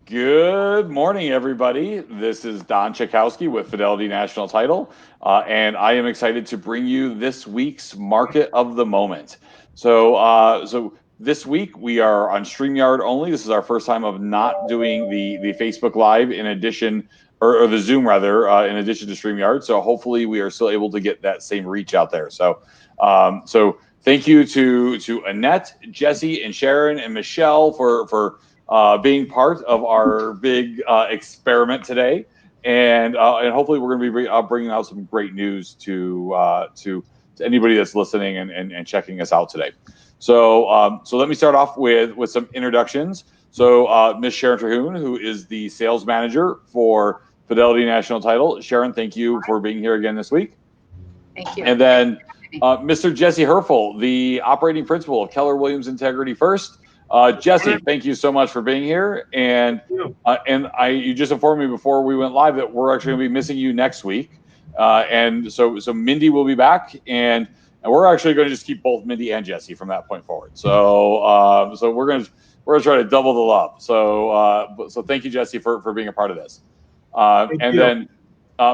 Good morning, everybody. This is Don Chakowski with Fidelity National Title, and I am excited to bring you this week's Market of the Moment. So this week we are on StreamYard only. This is our first time of not doing the Facebook Live in addition, or the Zoom rather, in addition to StreamYard. So hopefully we are still able to get that same reach out there. So thank you to Annette, Jesse, and Sharon and Michelle for being part of our big experiment today, and hopefully we're going to be bringing out some great news to anybody that's listening and checking us out today. So let me start off with some introductions. So Miss Sharon Terhune, who is the sales manager for Fidelity National Title. Sharon, thank you for being here again this week. Thank you. And then Mr. Jesse Herfel, the operating principal of Keller Williams Integrity First. Jesse, thank you so much for being here. And you just informed me before we went live that we're actually going to be missing you next week. And so Mindy will be back, and we're actually going to just keep both Mindy and Jesse from that point forward. So we're going to try to double the love. So thank you, Jesse, for being a part of this. Then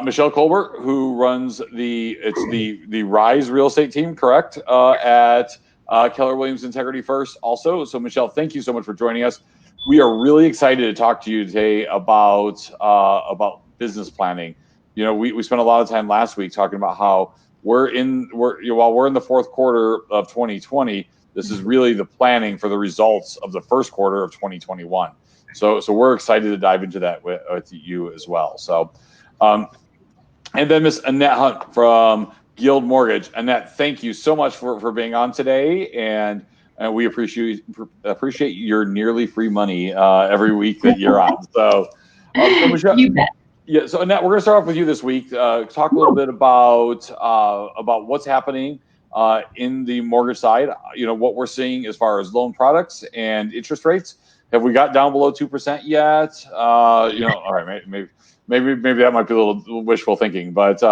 Michelle Colbert, who runs the Rise Real Estate team, correct? At Keller Williams Integrity First also. So Michelle, thank you so much for joining us. We are really excited to talk to you today about business planning. You know, we spent a lot of time last week talking about how while we're in the fourth quarter of 2020, this is really the planning for the results of the first quarter of 2021. So we're excited to dive into that with you as well. And then Miss Annette Hunt from Guild Mortgage. Annette, thank you so much for being on today, and we appreciate your nearly free money every week that you're on. So Michelle, you bet. Yeah, so Annette, we're going to start off with you this week. Talk a little bit about what's happening in the mortgage side. You know, what we're seeing as far as loan products and interest rates. Have we got down below 2% yet? All right, maybe that might be a little wishful thinking, but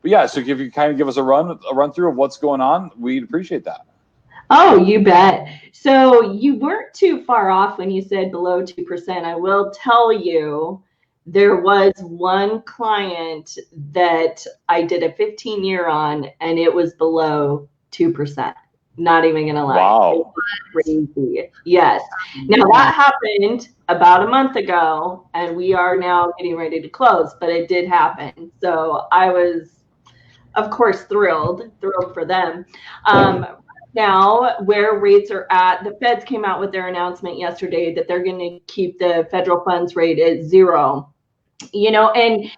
yeah. So if you kind of give us a run through of what's going on, we'd appreciate that. Oh, you bet. So you weren't too far off when you said below 2%. I will tell you, there was one client that I did a 15-year on, and it was below 2%. Not even gonna lie. Wow. Crazy. Yes. Now that happened about a month ago, and we are now getting ready to close, but it did happen. So I was, of course, thrilled for them. Now, where rates are at, the Feds came out with their announcement yesterday that they're going to keep the federal funds rate at 0. You know, and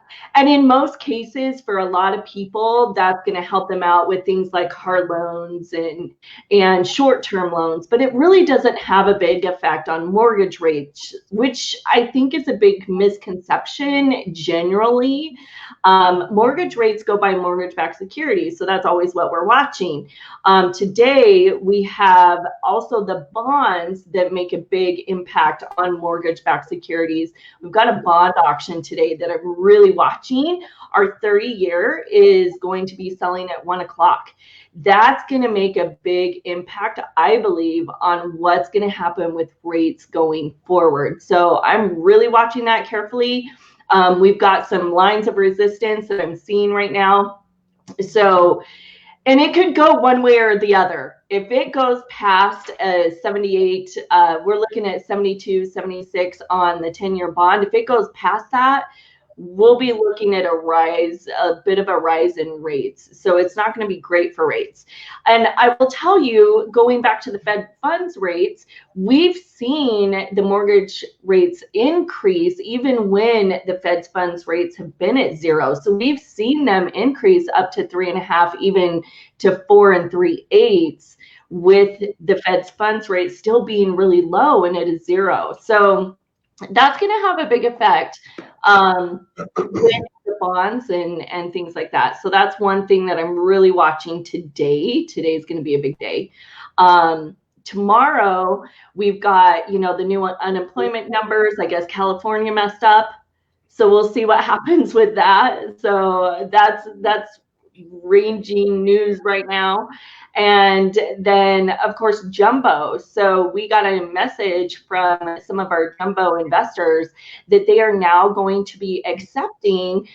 in most cases, for a lot of people, that's going to help them out with things like hard loans and short-term loans. But it really doesn't have a big effect on mortgage rates, which I think is a big misconception generally. Mortgage rates go by mortgage-backed securities, so that's always what we're watching. Today, we have also the bonds that make a big impact on mortgage-backed securities. We've got a bond auction today that I'm really watching. Our 30-year is going to be selling at 1 o'clock. That's going to make a big impact, I believe, on what's going to happen with rates going forward. So I'm really watching that carefully. We've got some lines of resistance that I'm seeing right now. So, and it could go one way or the other. If it goes past 78, we're looking at 72, 76 on the 10-year bond. If it goes past that, we'll be looking at a bit of a rise in rates. So it's not going to be great for rates. And I will tell you, going back to the Fed funds rates, we've seen the mortgage rates increase even when the Fed funds rates have been at 0. So we've seen them increase up to 3.5, even to 4 3/8, with the Fed's funds rate still being really low and it is 0. So that's going to have a big effect with the bonds and things like that. So that's one thing that I'm really watching today. Today's going to be a big day. Tomorrow, we've got, the new unemployment numbers. I guess California messed up. So we'll see what happens with that. So that's ranging news right now. And then, of course, jumbo. So we got a message from some of our jumbo investors that they are now going to be accepting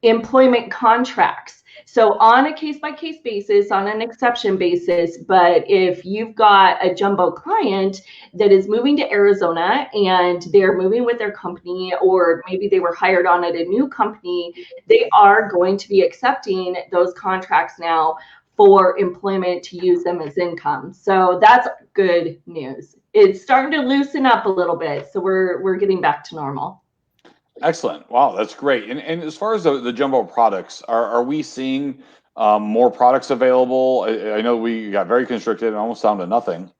employment contracts. So on a case-by-case basis, on an exception basis, but if you've got a jumbo client that is moving to Arizona and they're moving with their company, or maybe they were hired on at a new company, they are going to be accepting those contracts now for employment to use them as income. So that's good news. It's starting to loosen up a little bit. So we're getting back to normal. Excellent. Wow, that's great. And as far as the jumbo products, are we seeing more products available? I know we got very constricted and almost down to nothing.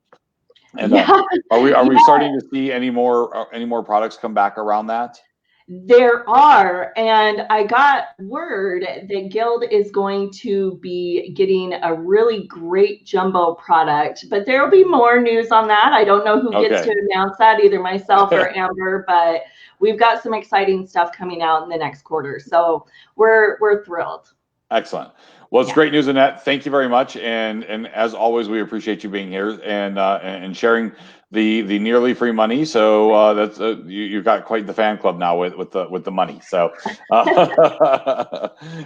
And are we starting to see any more products come back around that? There are, and I got word that Guild is going to be getting a really great jumbo product, but there will be more news on that. I don't know who gets to announce that, either myself or Amber, but we've got some exciting stuff coming out in the next quarter. So we're thrilled. Excellent. Well, it's great news, Annette. Thank you very much, and as always, we appreciate you being here and sharing the nearly free money. So that's you've got quite the fan club now with the money. So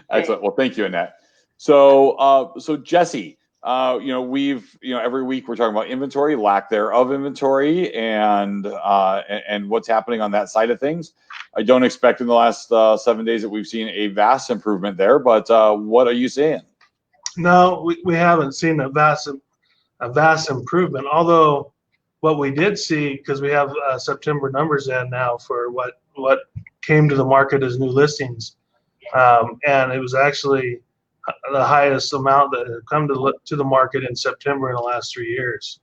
excellent. Well, thank you, Annette. So Jesse, we've every week we're talking about inventory, lack thereof inventory, and what's happening on that side of things. I don't expect in the last 7 days that we've seen a vast improvement there, but what are you seeing? No, we haven't seen a vast improvement. Although what we did see, because we have September numbers in now for what came to the market as new listings, and it was actually the highest amount that had come to the market in September in the last 3 years.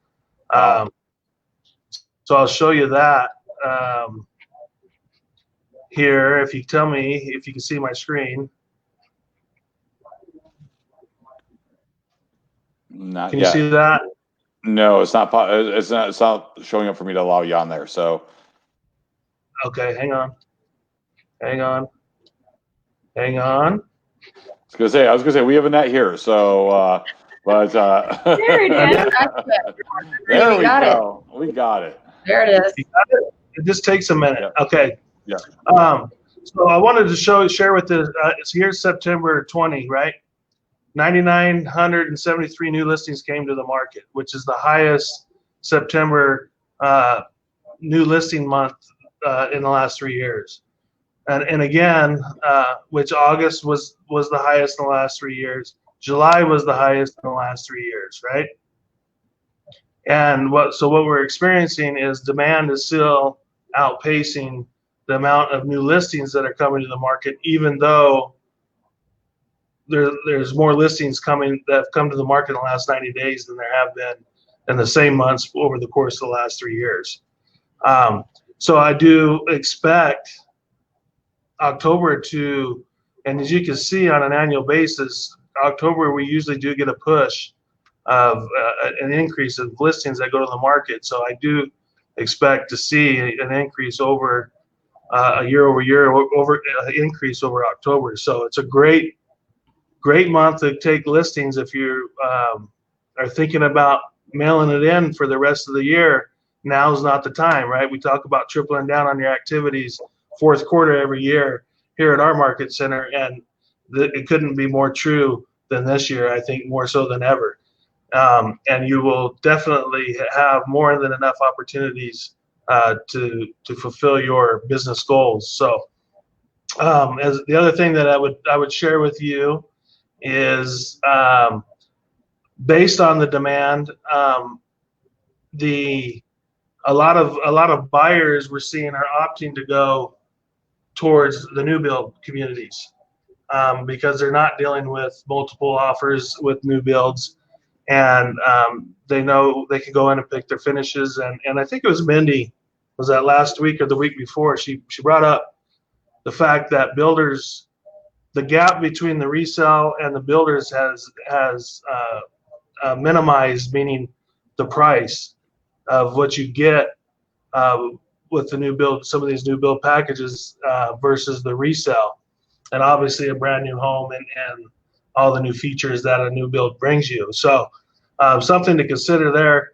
So I'll show you that. Here, if you tell me if you can see my screen. Not can yet. You see that? No, it's not. It's not showing up for me to allow you on there. So. Okay, hang on. I was gonna say we have a net here. So, but there it is. There we go. We got it. There it is. It just takes a minute. Yeah. Okay. Yeah. So I wanted to share with this. Here's September 20, right? 9,973 new listings came to the market, which is the highest September new listing month in the last 3 years. And again, which August was the highest in the last 3 years. July was the highest in the last 3 years, right? And what we're experiencing is demand is still outpacing the amount of new listings that are coming to the market, even though there's more listings that have come to the market in the last 90 days than there have been in the same months over the course of the last 3 years. So I do expect October to, and as you can see on an annual basis, October we usually do get a push of an increase of listings that go to the market. So I do expect to see an increase over a year-over-year increase over October. So it's a great month to take listings if you are thinking about mailing it in for the rest of the year. Now's not the time, right? We talk about tripling down on your activities fourth quarter every year here at our market center, and it couldn't be more true than this year. I think more so than ever. And you will definitely have more than enough opportunities to fulfill your business goals. So, as the other thing that I would share with you is based on the demand, a lot of buyers we're seeing are opting to go towards the new build communities because they're not dealing with multiple offers with new builds. And they know they can go in and pick their finishes. And I think it was Mindy, was that last week or the week before, she brought up the fact that builders, the gap between the resale and the builders has minimized, meaning the price of what you get with the new build, some of these new build packages versus the resale. And obviously a brand new home and all the new features that a new build brings you. So something to consider there.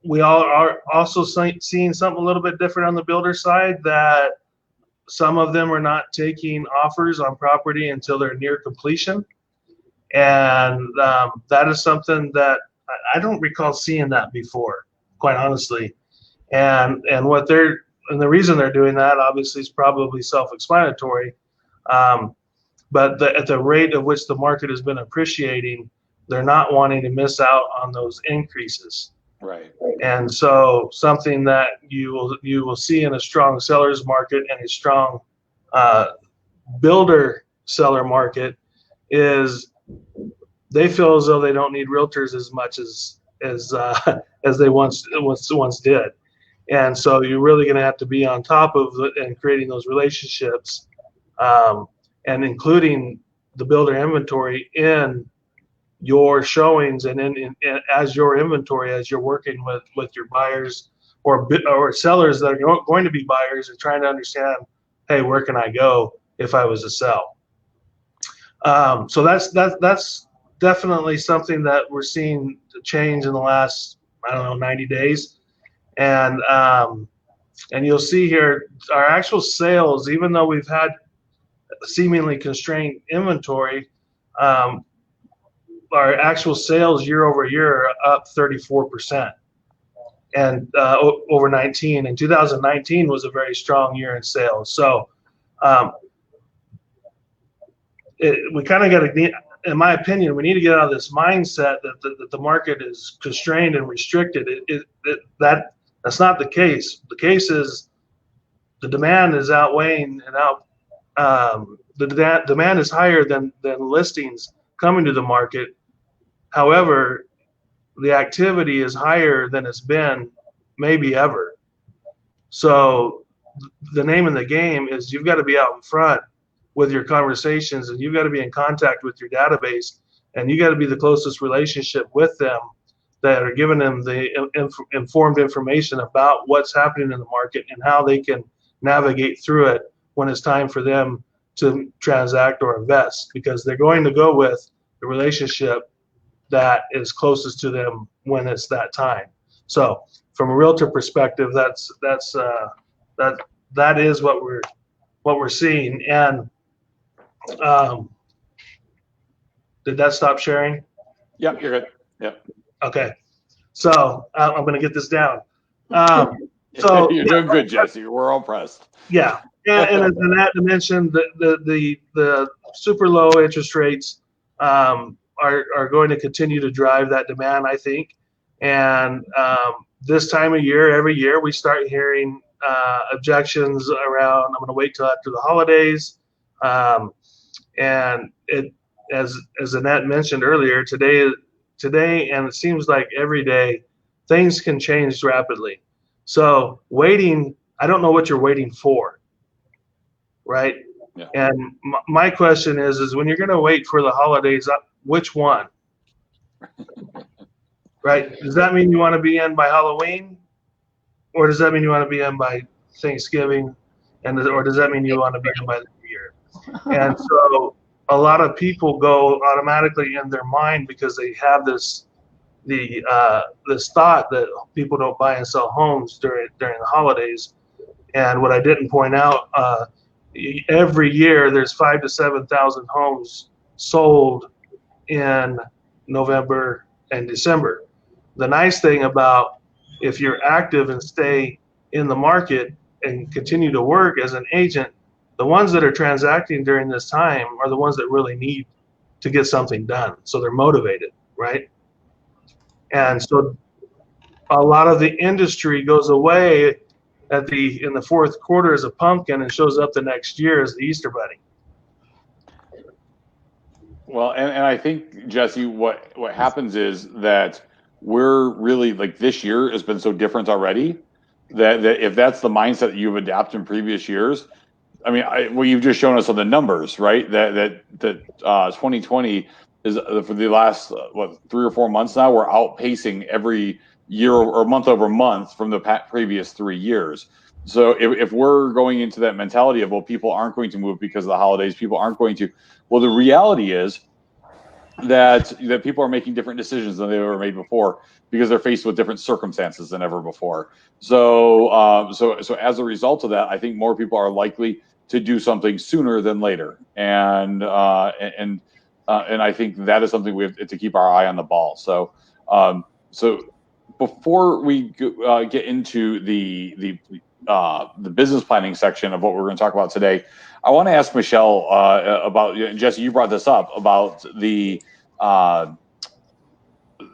We all are also seeing something a little bit different on the builder side, that some of them are not taking offers on property until they're near completion. And that is something that I don't recall seeing that before, quite honestly. And the reason they're doing that obviously is probably self-explanatory. But at the rate at which the market has been appreciating, they're not wanting to miss out on those increases. Right. And so something that you will see in a strong seller's market and a strong builder seller market is they feel as though they don't need realtors as much as they once did. And so you're really going to have to be on top of it and creating those relationships, and including the builder inventory in your showings and in as your inventory as you're working with your buyers or sellers that are going to be buyers and trying to understand, hey, where can I go if I was to sell? So that's definitely something that we're seeing change in the last, 90 days. And you'll see here our actual sales, even though we've had seemingly constrained inventory, our actual sales year over year are up 34%, and over 19. And 2019 was a very strong year in sales. So we kind of got to, in my opinion, we need to get out of this mindset that the market is constrained and restricted. That's not the case. The case is the demand is outweighing and the demand is higher than listings coming to the market. However, the activity is higher than it's been maybe ever. So the name of the game is you've got to be out in front with your conversations, and you've got to be in contact with your database, and you got to be the closest relationship with them that are giving them the informed information about what's happening in the market and how they can navigate through it when it's time for them to transact or invest, because they're going to go with the relationship that is closest to them when it's that time. So from a realtor perspective, that is what we're seeing. And did that stop sharing? Yep, you're good. Yep. Okay. So I'm going to get this down. So you're doing good, Jesse. We're all impressed. Yeah. And as Annette mentioned, the super low interest rates are going to continue to drive that demand, I think. And this time of year, every year, we start hearing objections around, I'm going to wait till after the holidays. And it, as Annette mentioned earlier, today, and it seems like every day, things can change rapidly. So waiting, I don't know what you're waiting for, right? Yeah. And my question is when you're going to wait for the holidays, which one? Right? Does that mean you want to be in by Halloween, or does that mean you want to be in by Thanksgiving, or does that mean you want to be in by the New Year? And so a lot of people go automatically in their mind because they have this thought that people don't buy and sell homes during the holidays. And what I didn't point out, every year there's 5,000 to 7,000 homes sold in November and December. The nice thing about if you're active and stay in the market and continue to work as an agent, the ones that are transacting during this time are the ones that really need to get something done. So they're motivated, right? And so a lot of the industry goes away in the fourth quarter as a pumpkin and shows up the next year as the Easter Bunny. Well, and I think, Jesse, what happens is that we're really, like, this year has been so different already that if that's the mindset that you've adapted in previous years, I mean, well, you've just shown us on the numbers, right? That 2020 is for the last 3 or 4 months now, we're outpacing every year or month over month from the previous 3 years. So if we're going into that mentality of, well, people aren't going to move because of the holidays, people aren't going to, well, the reality is that people are making different decisions than they've ever made before because they're faced with different circumstances than ever before. So so as a result of that, I think more people are likely to do something sooner than later, and I think that is something we have to keep our eye on the ball. So so before we get into the business planning section of what we're going to talk about today, I want to ask Michelle about, Jesse, you brought this up about the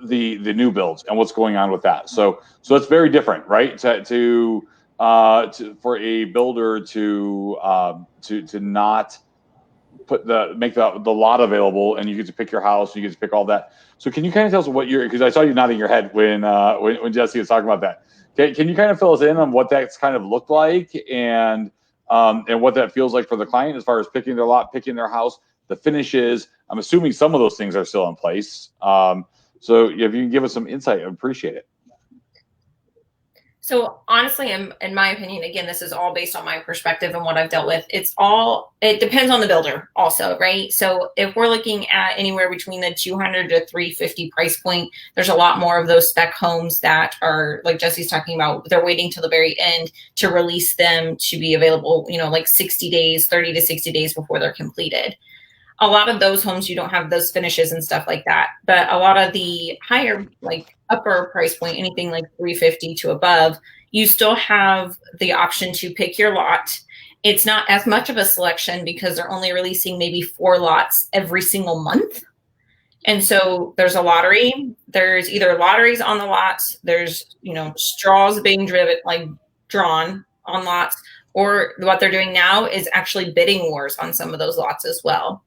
new builds and what's going on with that. So it's very different, right? For a builder to not make the lot available, and you get to pick your house, you get to pick all that. So can you kind of tell us what because I saw you nodding your head when Jesse was talking about that. Can you kind of fill us in on what that's kind of looked like and what that feels like for the client as far as picking their lot, picking their house, the finishes? I'm assuming some of those things are still in place. So if you can give us some insight, I'd appreciate it. So honestly, in my opinion, again, this is all based on my perspective and what I've dealt with. It depends on the builder also, right? So if we're looking at anywhere between the 200 to 350 price point, there's a lot more of those spec homes that are, like Jesse's talking about, they're waiting till the very end to release them to be available, like 60 days, 30 to 60 days before they're completed. A lot of those homes, you don't have those finishes and stuff like that. But a lot of the higher, like upper price point, anything like 350 to above, you still have the option to pick your lot. It's not as much of a selection because they're only releasing maybe 4 lots every single month. And so there's a lottery. There's either lotteries on the lots. There's, straws being drawn on lots. Or what they're doing now is actually bidding wars on some of those lots as well.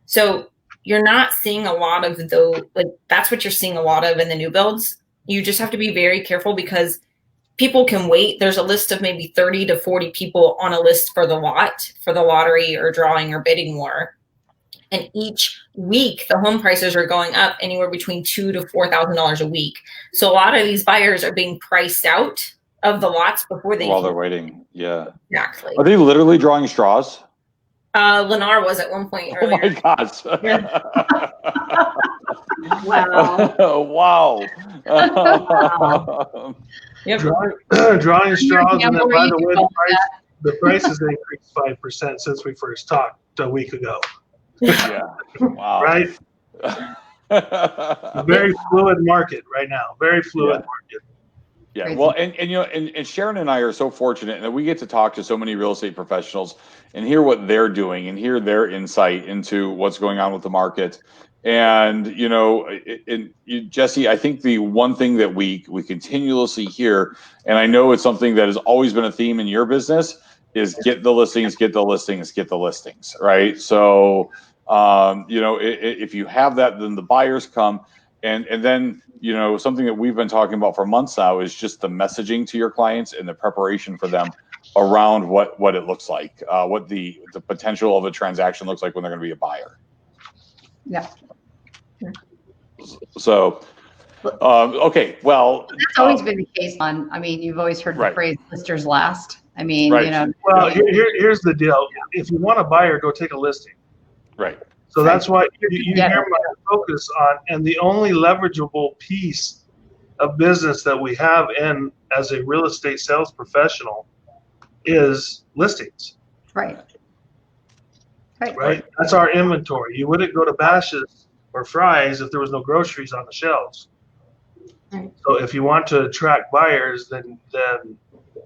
So you're not seeing a lot of that's what you're seeing a lot of in the new builds. You just have to be very careful because people can wait. There's a list of maybe 30 to 40 people on a list for the lot, for the lottery or drawing or bidding war. And each week, the home prices are going up anywhere between $2,000 to $4,000 a week. So a lot of these buyers are being priced out of the lots before they. While they're waiting, yeah. Exactly. Are they literally drawing straws? Lennar was at one point earlier. Oh my gosh. Wow. Wow. Yep. Drawing straws, and then by the way, the prices increased 5% since we first talked a week ago. Yeah. Wow. Right? A very fluid market right now. Very fluid market. Yeah, Crazy. well, and Sharon and I are so fortunate that we get to talk to so many real estate professionals and hear what they're doing and hear their insight into what's going on with the market. And Jesse, I think the one thing that we continuously hear, and I know it's something that has always been a theme in your business, is get the listings, right? So if you have that, then the buyers come. And then, something that we've been talking about for months now is just the messaging to your clients and the preparation for them around what it looks like, what the potential of a transaction looks like when they're going to be a buyer. Yeah. So, okay, well. That's always been the case you've always heard the phrase listers last. Right. Well, here's the deal. If you want a buyer, go take a listing. Right. So that's why you hear my focus on, and the only leverageable piece of business that we have as a real estate sales professional is listings. Right. That's our inventory. You wouldn't go to Bash's or Fry's if there was no groceries on the shelves. Right. So if you want to attract buyers, then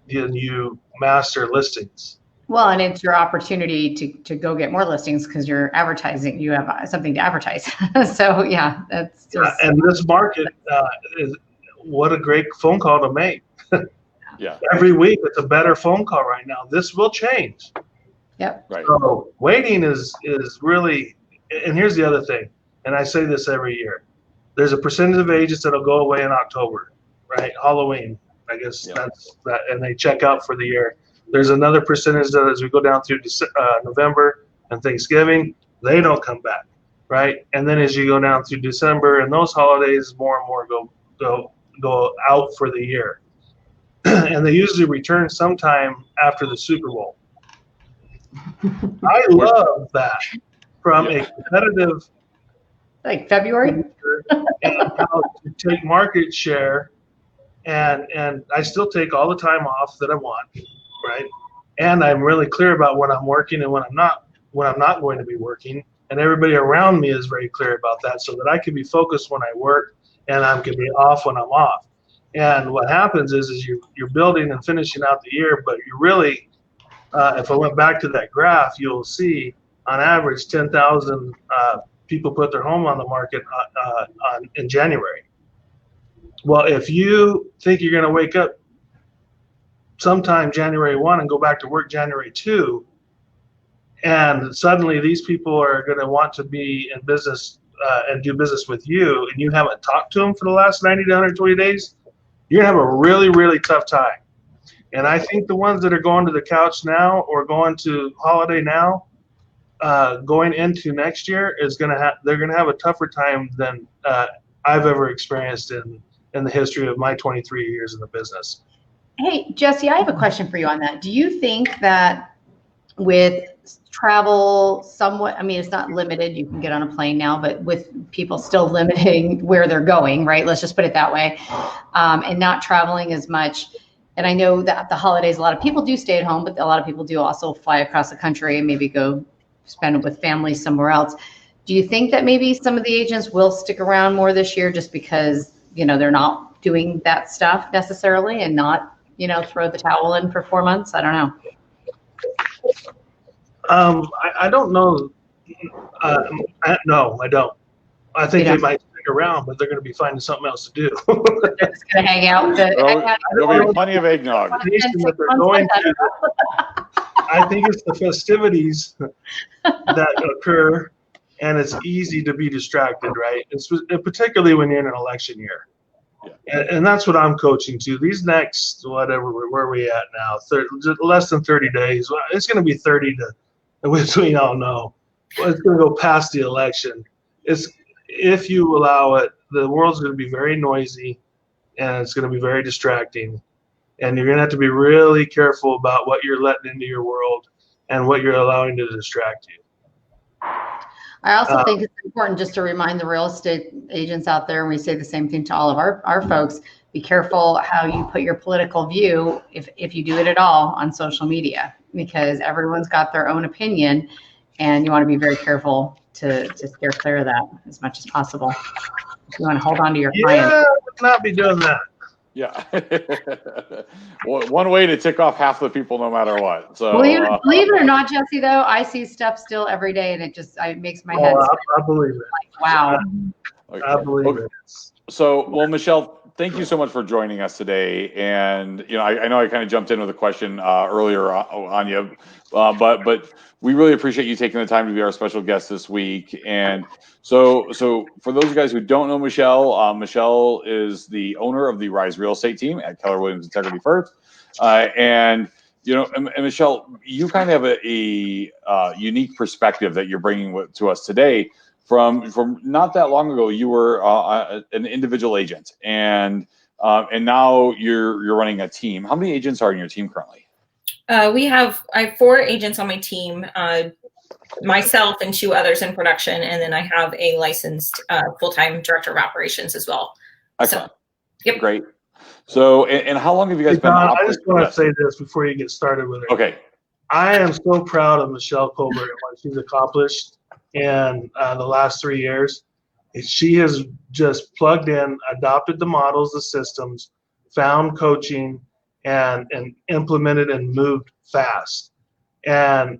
you master listings. Well, and it's your opportunity to go get more listings because you're advertising. You have something to advertise. So yeah, that's just. And this market is what a great phone call to make. Yeah. Every week, it's a better phone call right now. This will change. Yep. Right. So waiting is really, and here's the other thing, and I say this every year. There's a percentage of agents that'll go away in October, right? Halloween, I guess that's that, and they check out for the year. There's another percentage that as we go down through November and Thanksgiving, they don't come back, right? And then as you go down through December and those holidays, more and more go out for the year. and they usually return sometime after the Super Bowl. I love that from a competitive Like February? and how to take market share, and I still take all the time off that I want, right? And I'm really clear about when I'm working and when I'm not going to be working, and everybody around me is very clear about that, so that I can be focused when I work and I can be off when I'm off. And what happens is you're building and finishing out the year, but you're really, if I went back to that graph, you'll see on average 10,000 people put their home on the market in January. Well, if you think you're going to wake up sometime January 1 and go back to work January 2, and suddenly these people are going to want to be in business and do business with you, and you haven't talked to them for the last 90 to 120 days, you're going to have a really, really tough time. And I think the ones that are going to the couch now or going to holiday now, going into next year they're going to have a tougher time than I've ever experienced in the history of my 23 years in the business. Hey, Jesse, I have a question for you on that. Do you think that with travel somewhat, I mean, it's not limited, you can get on a plane now, but with people still limiting where they're going, right? Let's just put it that way, and not traveling as much. And I know that the holidays, a lot of people do stay at home, but a lot of people do also fly across the country and maybe go spend it with family somewhere else. Do you think that maybe some of the agents will stick around more this year just because, they're not doing that stuff necessarily and not, throw the towel in for 4 months? I don't know. I don't know. No, I don't. I think they might stick around, but they're going to be finding something else to do. They're just going to hang out. There'll be plenty of eggnog. I think it's the festivities that occur, and it's easy to be distracted, right? Particularly when you're in an election year. Yeah. And that's what I'm coaching to. These next, whatever, where are we at now? Less than 30 days. Well, it's going to be 30 to, which we all know. Well, it's going to go past the election. If you allow it, the world's going to be very noisy, and it's going to be very distracting. And you're going to have to be really careful about what you're letting into your world and what you're allowing to distract you. I also think it's important just to remind the real estate agents out there, and we say the same thing to all of our folks, be careful how you put your political view, if you do it at all, on social media, because everyone's got their own opinion, and you want to be very careful to steer clear of that as much as possible. You want to hold on to your clients. Yeah, let's not be doing that. Yeah. One way to tick off half the people no matter what. So believe it or not, Jesse, though, I see stuff still every day, and it makes my head I believe it. Like, wow. I believe it. So, well, Michelle, thank you so much for joining us today. And, I know I kind of jumped in with a question earlier on you, but we really appreciate you taking the time to be our special guest this week. And so for those guys who don't know Michelle, Michelle is the owner of the Rise Real Estate team at Keller Williams Integrity First. And Michelle, you kind of have a unique perspective that you're bringing to us today. From not that long ago, you were an individual agent, and now you're running a team. How many agents are in your team currently? I have 4 agents on my team, myself and 2 others in production, and then I have a licensed full-time director of operations as well. Excellent. So, yep. Great. So, and how long have you guys been operating? I just want to say this before you get started with it. Okay. I am so proud of Michelle Colbert and what she's accomplished in the last 3 years. She has just plugged in, adopted the models, the systems, found coaching, and implemented and moved fast. And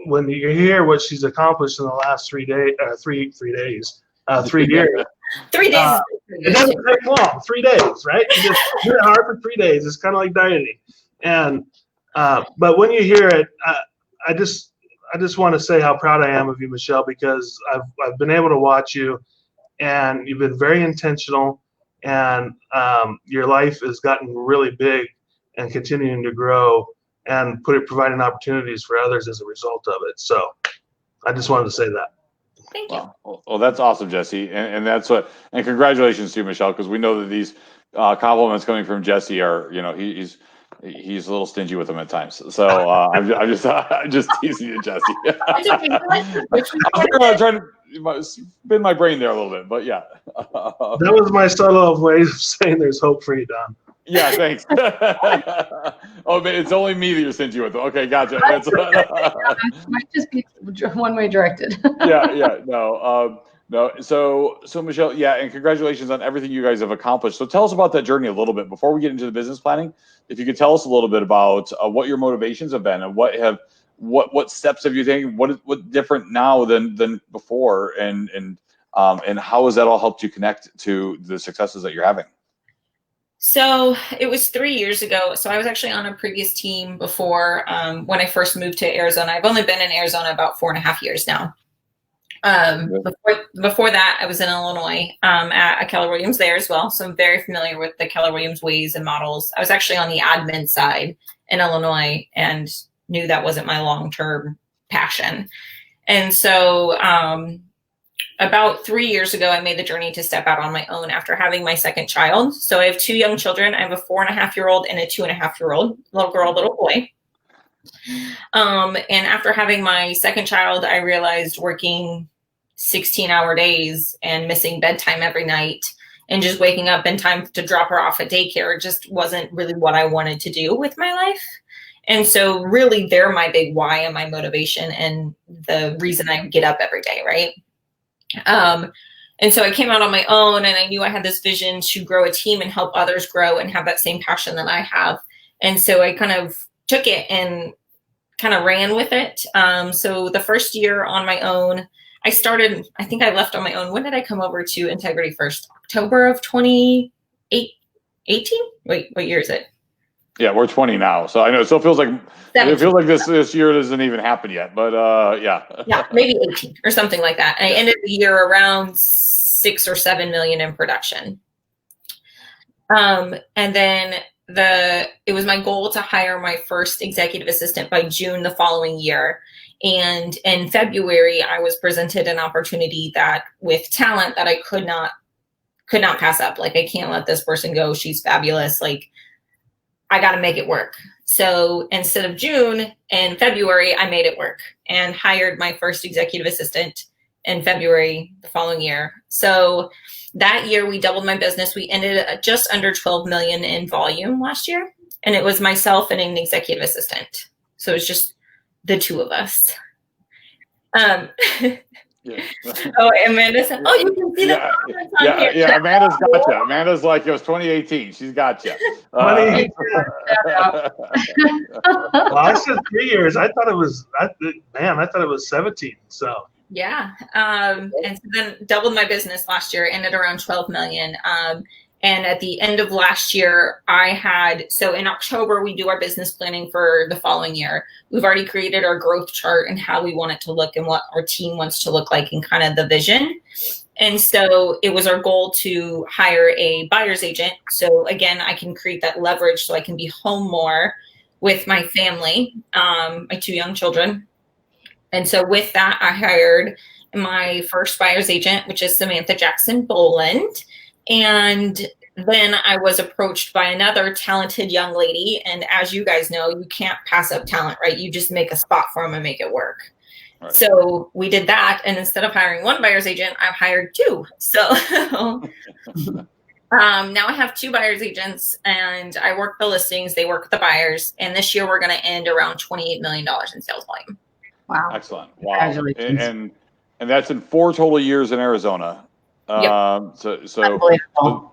when you hear what she's accomplished in the last 3 years, 3 days. 3 days. It doesn't take long, 3 days, right? You just do it hard for 3 days. It's kind of like dieting. And but when you hear it, I just want to say how proud I am of you, Michelle, because I've been able to watch you, and you've been very intentional, and your life has gotten really big and continuing to grow, and providing opportunities for others as a result of it. So I just wanted to say that. Thank you. Well, that's awesome, Jesse. And that's and congratulations to you, Michelle, because we know that these compliments coming from Jesse are, he's a little stingy with them at times. So I'm just teasing you, Jesse. I'm trying to spin my brain there a little bit, but yeah. That was my subtle way of saying there's hope for you, Don. Yeah, thanks. Oh, but it's only me that you're stingy with. Okay, gotcha. Might just be one way directed. Yeah, no. So Michelle, yeah, and congratulations on everything you guys have accomplished. So tell us about that journey a little bit before we get into the business planning. If you could tell us a little bit about what your motivations have been and what steps have you taken? What different now than before, and how has that all helped you connect to the successes that you're having? So it was 3 years ago. So I was actually on a previous team before when I first moved to Arizona. I've only been in Arizona about 4.5 years now. Before that, I was in Illinois at Keller Williams there as well. So I'm very familiar with the Keller Williams ways and models. I was actually on the admin side in Illinois and knew that wasn't my long-term passion. And so about 3 years ago, I made the journey to step out on my own after having my second child. So I have 2 young children. I have a 4.5-year-old and a 2.5-year-old, little girl, little boy. And after having my second child, I realized working 16-hour days and missing bedtime every night and just waking up in time to drop her off at daycare just wasn't really what I wanted to do with my life. And so really they're my big why and my motivation and the reason I get up every day, right? And so I came out on my own and I knew I had this vision to grow a team and help others grow and have that same passion that I have. And so I kind of took it and kind of ran with it. So the first year on my own, I think I left on my own. When did I come over to Integrity First? October of 2018? Wait, what year is it? Yeah, we're 20 now. So I know it still feels like 17. It feels like this year doesn't even happen yet, but yeah. Yeah, maybe 18 or something like that. And I ended the year around 6 or 7 million in production. And then it was my goal to hire my first executive assistant by June the following year. And in February, I was presented an opportunity that with talent that I could not pass up. Like, I can't let this person go. She's fabulous. Like, I got to make it work. So instead of June and February, I made it work and hired my first executive assistant in February the following year. So that year we doubled my business. We ended at just under 12 million in volume last year. And it was myself and an executive assistant. So it was just the two of us. Yeah. Oh, Amanda said, "Oh, you can see the comments on here." Yeah, Amanda's got you. Amanda's like, it was 2018. She's got you. Well, I said 3 years. I thought it was 17. So yeah, and so then doubled my business last year, ended around 12 million. And at the end of last year, so in October, we do our business planning for the following year. We've already created our growth chart and how we want it to look and what our team wants to look like and kind of the vision. And so it was our goal to hire a buyer's agent. So again, I can create that leverage so I can be home more with my family, my 2 young children. And so with that, I hired my first buyer's agent, which is Samantha Jackson Boland. And then I was approached by another talented young lady. And as you guys know, you can't pass up talent, right? You just make a spot for them and make it work. Right. So we did that. And instead of hiring 1 buyer's agent, I've hired 2. So now I have 2 buyer's agents and I work the listings. They work with the buyers. And this year we're going to end around $28 million in sales volume. Wow. Excellent. Wow. And that's in 4 total years in Arizona. Yep. So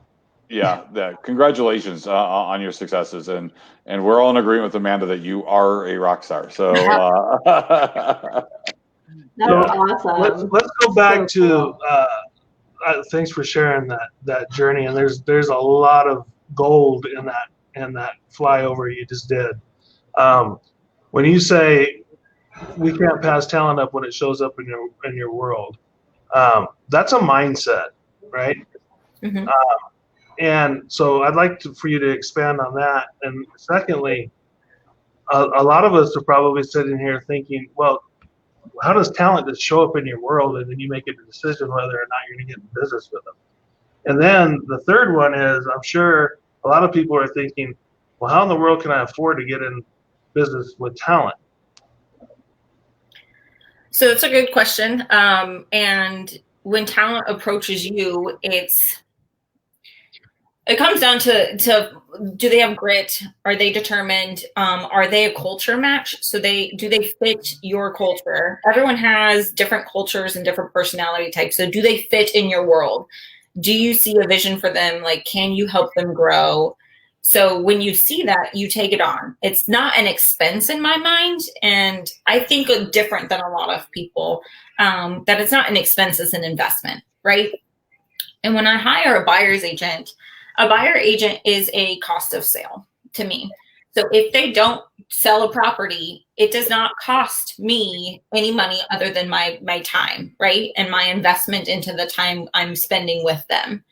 yeah. Congratulations on your successes, and we're all in agreement with Amanda that you are a rock star. So that's awesome. Let's go back to thanks for sharing that journey. And there's a lot of gold in that flyover you just did. When you say we can't pass talent up when it shows up in your world. That's a mindset, right? Mm-hmm. And so I'd like for you to expand on that. And secondly, a lot of us are probably sitting here thinking, well, how does talent just show up in your world and then you make a decision whether or not you're going to get in business with them? And then the third one is, I'm sure a lot of people are thinking, well, how in the world can I afford to get in business with talent? So it's a good question. And when talent approaches you, it comes down to do they have grit? Are they determined? Are they a culture match? So do they fit your culture? Everyone has different cultures and different personality types. So do they fit in your world? Do you see a vision for them? Like, can you help them grow? So when you see that, you take it on. It's not an expense in my mind. And I think different than a lot of people, that it's not an expense, it's an investment, right? And when I hire a buyer's agent is a cost of sale to me. So if they don't sell a property, it does not cost me any money other than my time, right? And my investment into the time I'm spending with them.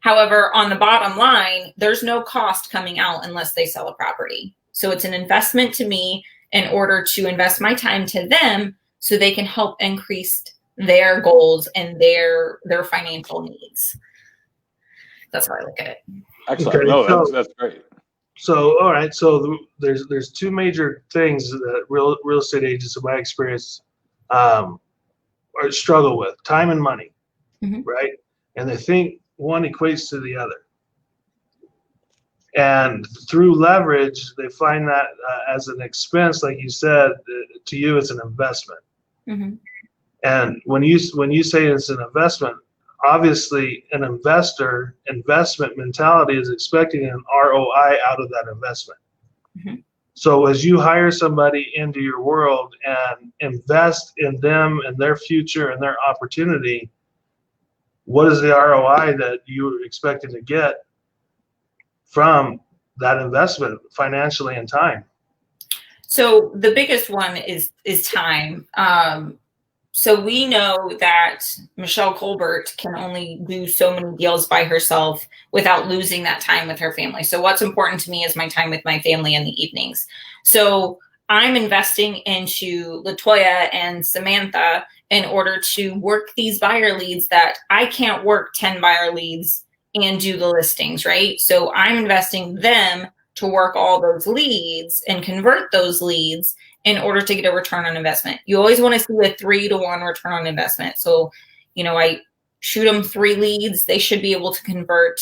However, on the bottom line, there's no cost coming out unless they sell a property. So it's an investment to me in order to invest my time to them so they can help increase their goals and their financial needs. That's how I look at it. Excellent. Okay, No, that's great. So, all right. So there's two major things that real estate agents, in my experience, struggle with: time and money, right? And they think one equates to the other. And through leverage, they find that as an expense, like you said, to you, it's an investment. And when you say it's an investment, obviously an investment mentality is expecting an ROI out of that investment. So as you hire somebody into your world and invest in them and their future and their opportunity, what is the ROI that you're expecting to get from that investment financially and time? So the biggest one is time. So we know that Michelle Colbert can only do so many deals by herself without losing that time with her family. So what's important to me is my time with my family in the evenings. So I'm investing into LaToya and Samantha in order to work these buyer leads that I can't work 10 buyer leads and do the listings, right? So I'm investing them to work all those leads and convert those leads in order to get a return on investment. You always want to see a 3-to-1 return on investment. So, I shoot them 3 leads. They should be able to convert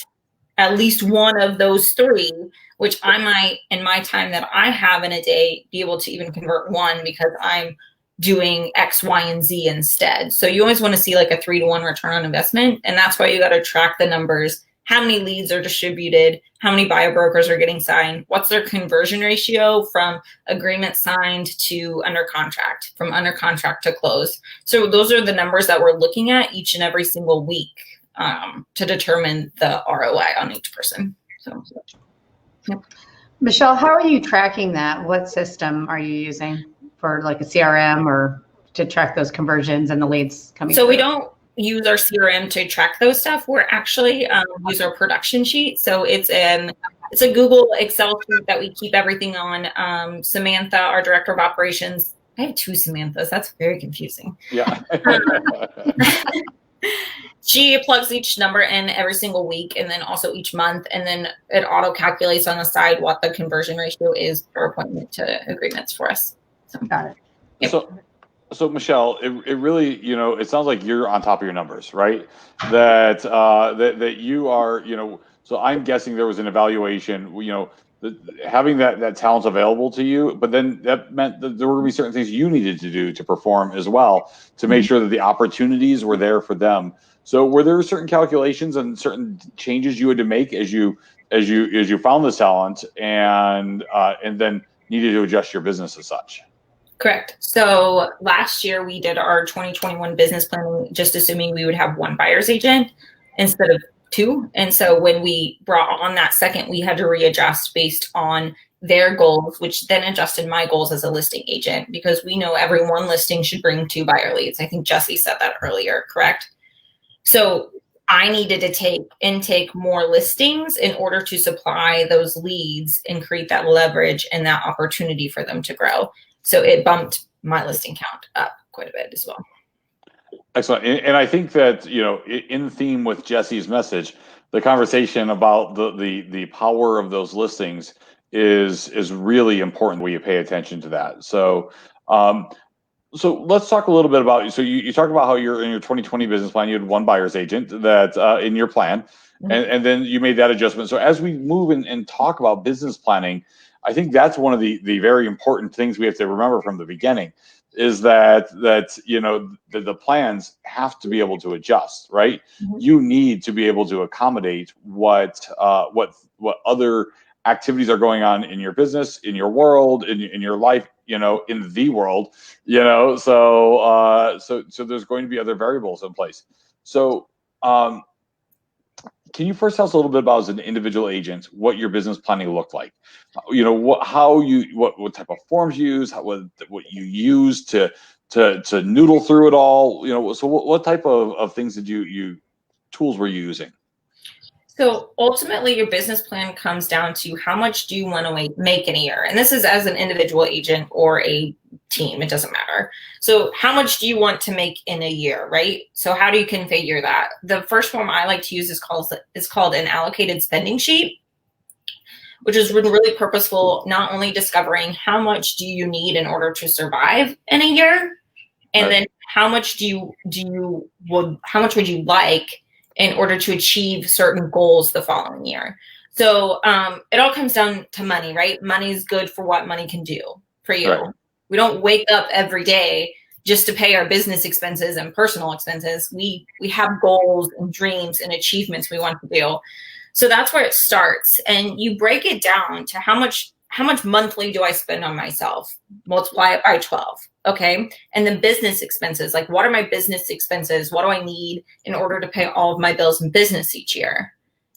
at least one of those 3, which I might, in my time that I have in a day, be able to even convert 1 because I'm doing X, Y, and Z instead. So you always want to see like a 3-to-1 return on investment. And that's why you got to track the numbers. How many leads are distributed? How many buyer brokers are getting signed? What's their conversion ratio from agreement signed to under contract, from under contract to close? So those are the numbers that we're looking at each and every single week to determine the ROI on each person. So, yep. Michelle, how are you tracking that? What system are you using for like a CRM or to track those conversions and the leads coming through? We don't use our CRM to track those stuff. We're actually use our production sheet. So it's a Google Excel sheet that we keep everything on. Samantha, our director of operations, I have 2 Samanthas. That's very confusing. Yeah. She plugs each number in every single week and then also each month. And then it auto calculates on the side what the conversion ratio is for appointment to agreements for us. So, got it. Yep. So Michelle, it really, it sounds like you're on top of your numbers, right? That you are, so I'm guessing there was an evaluation, having that talent available to you, but then that meant that there were going to be certain things you needed to do to perform as well to make sure that the opportunities were there for them. So were there certain calculations and certain changes you had to make as you found this talent and then needed to adjust your business as such? Correct. So last year we did our 2021 business planning, just assuming we would have 1 buyer's agent instead of 2. And so when we brought on that second, we had to readjust based on their goals, which then adjusted my goals as a listing agent because we know every 1 listing should bring 2 buyer leads. I think Jesse said that earlier, correct? So I needed to intake more listings in order to supply those leads and create that leverage and that opportunity for them to grow. So it bumped my listing count up quite a bit as well. Excellent. And I think that, in theme with Jesse's message, the conversation about the power of those listings is really important when you pay attention to that. So, so let's talk a little bit about, so you talked about how you're in your 2020 business plan, you had one buyer's agent that in your plan, and then you made that adjustment. So as we move and talk about business planning, I think that's one of the very important things we have to remember from the beginning is that the plans have to be able to adjust, right? Mm-hmm. You need to be able to accommodate what other activities are going on in your business, in your world, in your life, in the world, so there's going to be other variables in place. So, can you first tell us a little bit about, as an individual agent, what your business planning looked like? What type of forms you use, what you use to noodle through it all? So what type of things tools were you using? So ultimately, your business plan comes down to how much do you want to make in a year? And this is as an individual agent or a team, it doesn't matter. So how much do you want to make in a year, right? So how do you configure that? The first form I like to use is called an allocated spending sheet, which is really purposeful, not only discovering how much do you need in order to survive in a year, and then how much how much would you like in order to achieve certain goals the following year. So it all comes down to money, right? Money is good for what money can do for you. Right. We don't wake up every day just to pay our business expenses and personal expenses. We have goals and dreams and achievements we want to do. So that's where it starts. And you break it down to how much monthly do I spend on myself? Multiply it by 12. Okay. And then business expenses, like what are my business expenses? What do I need in order to pay all of my bills in business each year?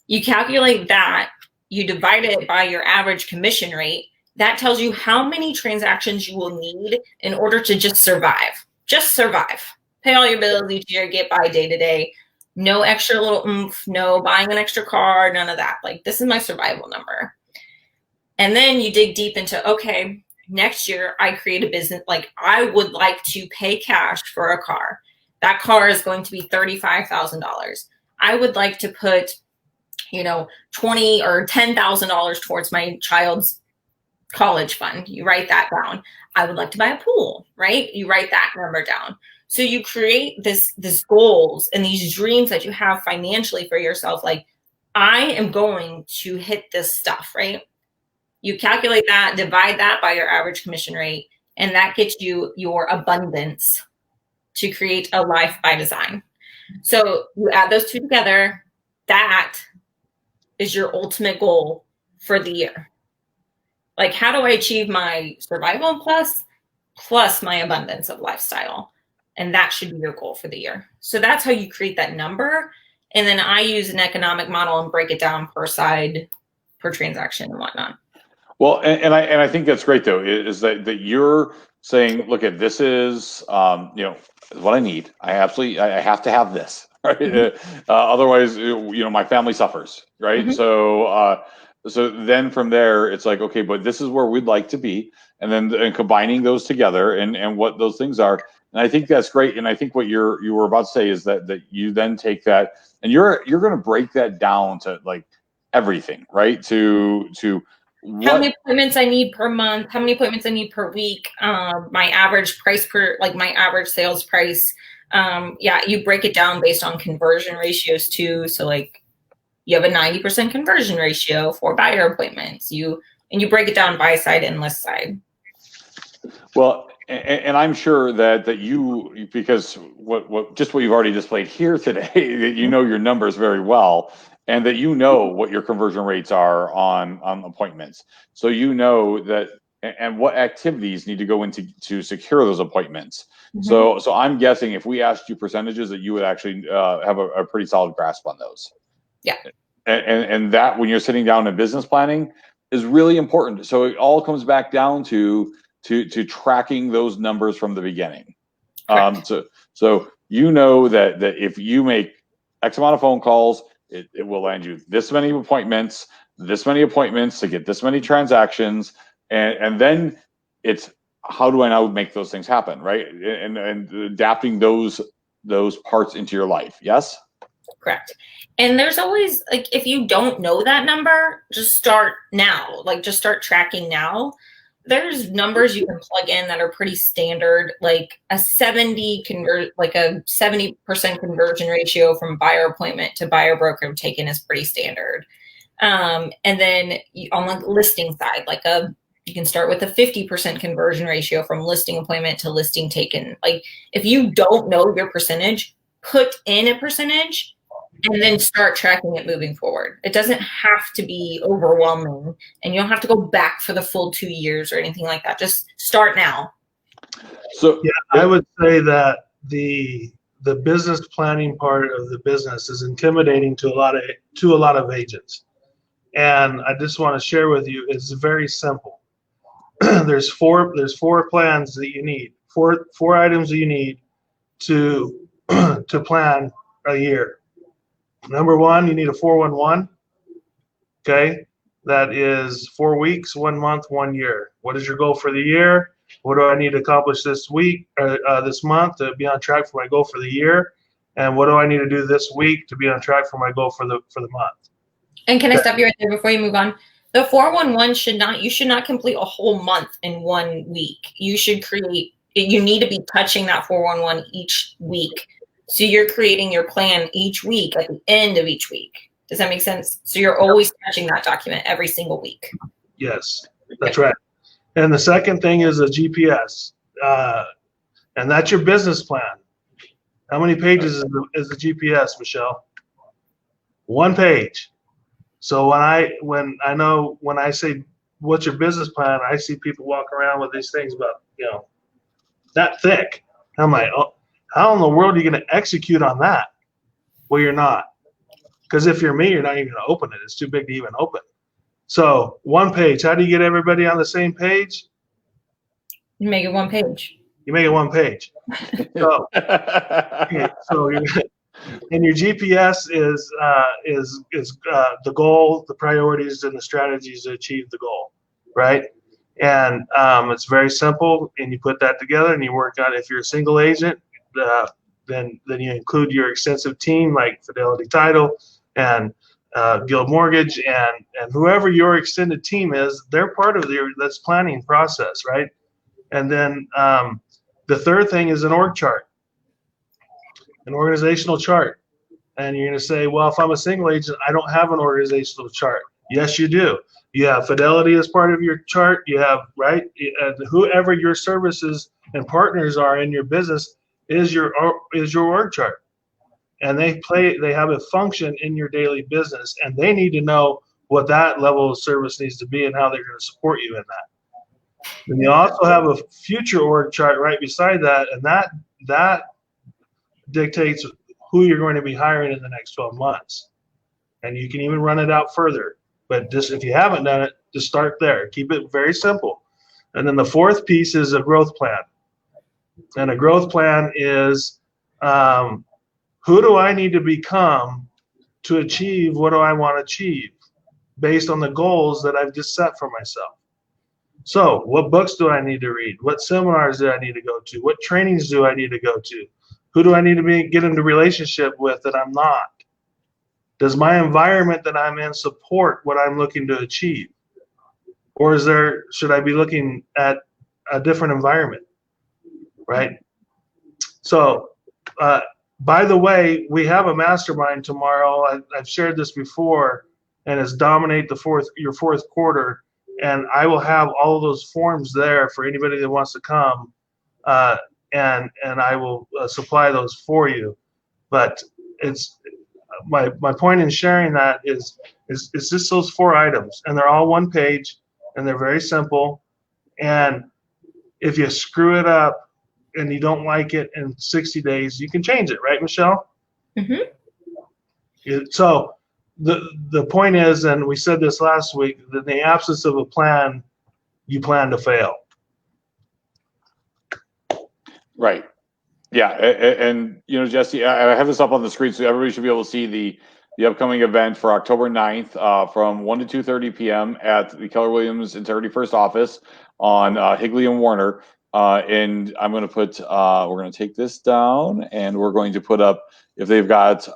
You calculate that, you divide it by your average commission rate. That tells you how many transactions you will need in order to just survive. Just survive. Pay all your bills each year, get by day to day. No extra little oomph, no buying an extra car, none of that. Like, this is my survival number. And then you dig deep into, okay, next year I create a business, like I would like to pay cash for a car. That car is going to be $35,000. I would like to put, $20,000 or $10,000 towards my child's college fund. You write that down. I would like to buy a pool, right? You write that number down. So you create this goals and these dreams that you have financially for yourself. Like, I am going to hit this stuff, right? You calculate that, divide that by your average commission rate, and that gets you your abundance to create a life by design. So you add those two together, that is your ultimate goal for the year. Like, how do I achieve my survival plus my abundance of lifestyle? And that should be your goal for the year. So that's how you create that number. And then I use an economic model and break it down per side, per transaction and whatnot. Well, and I think that's great though, is that you're saying, look, at this is what I need. I have to have this, right? Mm-hmm. Otherwise, my family suffers, right? Mm-hmm. So then from there, it's like, okay, but this is where we'd like to be, and combining those together and what those things are. And I think that's great. And I think what you were about to say is that you then take that and you're going to break that down to like everything, right? To how many appointments I need per month, how many appointments I need per week, my average price my average sales price. You break it down based on conversion ratios too. So like you have a 90% conversion ratio for buyer appointments. You break it down buy side and list side. Well, and I'm sure that you, because what you've already displayed here today, that your numbers very well. And that what your conversion rates are on appointments. So that, and what activities need to go into to secure those appointments. Mm-hmm. So I'm guessing if we asked you percentages, that you would actually have a pretty solid grasp on those. Yeah. And that, when you're sitting down in business planning, is really important. So it all comes back down to tracking those numbers from the beginning. So that if you make X amount of phone calls, it will land you this many appointments to get this many transactions. And then it's, how do I now make those things happen, right? And adapting those those parts into your life. Yes? Correct. And there's always, like, if you don't know that number, just start now. Like, just start tracking now. There's numbers you can plug in that are pretty standard, like a 70% conversion ratio from buyer appointment to buyer broker taken is pretty standard. And then on the listing side, you can start with a 50% conversion ratio from listing appointment to listing taken. Like, if you don't know your percentage, put in a percentage and then start tracking it moving forward. It doesn't have to be overwhelming, and you don't have to go back for the full 2 years or anything like that. Just start now. So Yeah, I would say that the business planning part of the business is intimidating to a lot of agents. And I just want to share with you, it's very simple. There's four plans that you need, four items that you need to plan a year. Number one, you need a 411. Okay, that is 4 weeks, 1 month, 1 year. What is your goal for the year? What do I need to accomplish this week, this month to be on track for my goal for the year? And what do I need to do this week to be on track for my goal for the month? And can I stop you right there before you move on? The 411 you should not complete a whole month in 1 week. You need to be touching that 411 each week. So you're creating your plan each week at the end of each week. Does that make sense? So you're always touching that document every single week. Yes, that's right. And the second thing is a GPS. And that's your business plan. How many pages is the GPS, Michelle? 1 page. So when I say what's your business plan, I see people walk around with these things about, that thick. I'm like, oh, how in the world are you going to execute on that? Well, you're not. Because if you're me, you're not even going to open it. It's too big to even open. So 1 page. How do you get everybody on the same page? You make it 1 page. You make it 1 page. So, and your GPS is the goal, the priorities, and the strategies to achieve the goal, right? And it's very simple. And you put that together, and you work out. If you're a single agent, then you include your extensive team like Fidelity Title and Guild Mortgage and whoever your extended team is. They're part of this planning process, right? And then the third thing is an org chart, an organizational chart. And you're going to say, well, if I'm a single agent, I don't have an organizational chart. Yes, you do. You have Fidelity as part of your chart. You have, right, whoever your services and partners are in your business is your org chart. And they have a function in your daily business, and they need to know what that level of service needs to be and how they're going to support you in that. And you also have a future org chart right beside that, and that dictates who you're going to be hiring in the next 12 months. And you can even run it out further. But just if you haven't done it, just start there. Keep it very simple. And then the fourth piece is a growth plan. And a growth plan is who do I need to become to achieve what do I want to achieve based on the goals that I've just set for myself. So what books do I need to read? What seminars do I need to go to? What trainings do I need to go to? Who do I need to get into relationship with that I'm not? Does my environment that I'm in support what I'm looking to achieve? Or should I be looking at a different environment, right? So, by the way, we have a mastermind tomorrow. I've shared this before, and it's Dominate your fourth quarter. And I will have all of those forms there for anybody that wants to come, and I will supply those for you. But it's my point in sharing that is just those 4 items, and they're all 1 page, and they're very simple. And if you screw it up and you don't like it in 60 days, you can change it, right, Michelle? Mm-hmm. So the point is, and we said this last week, that in the absence of a plan, you plan to fail. Right. Yeah. And Jesse, I have this up on the screen, so everybody should be able to see the upcoming event for October 9th from 1 to 2:30 p.m. at the Keller Williams Integrity First office on Higley and Warner. And I'm going to put, we're going to take this down, and we're going to put up, if they've got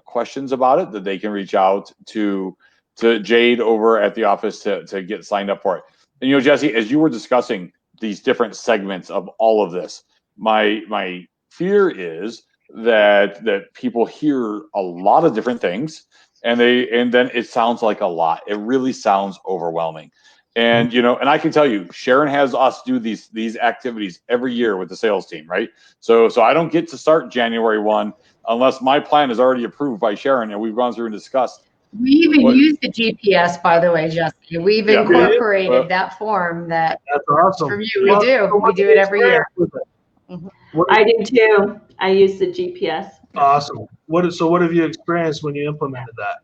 questions about it, that they can reach out to Jade over at the office to get signed up for it. And, Jesse, as you were discussing these different segments of all of this, my fear is that people hear a lot of different things, and then it sounds like a lot. It really sounds overwhelming. And, and I can tell you, Sharon has us do these activities every year with the sales team, right? So I don't get to start January 1 unless my plan is already approved by Sharon and we've gone through and discussed. We even use the GPS, by the way, Jesse. We've incorporated that form that. That's awesome. From you, we do. We do it every year. I do too. I use the GPS. Awesome. What have you experienced when you implemented that?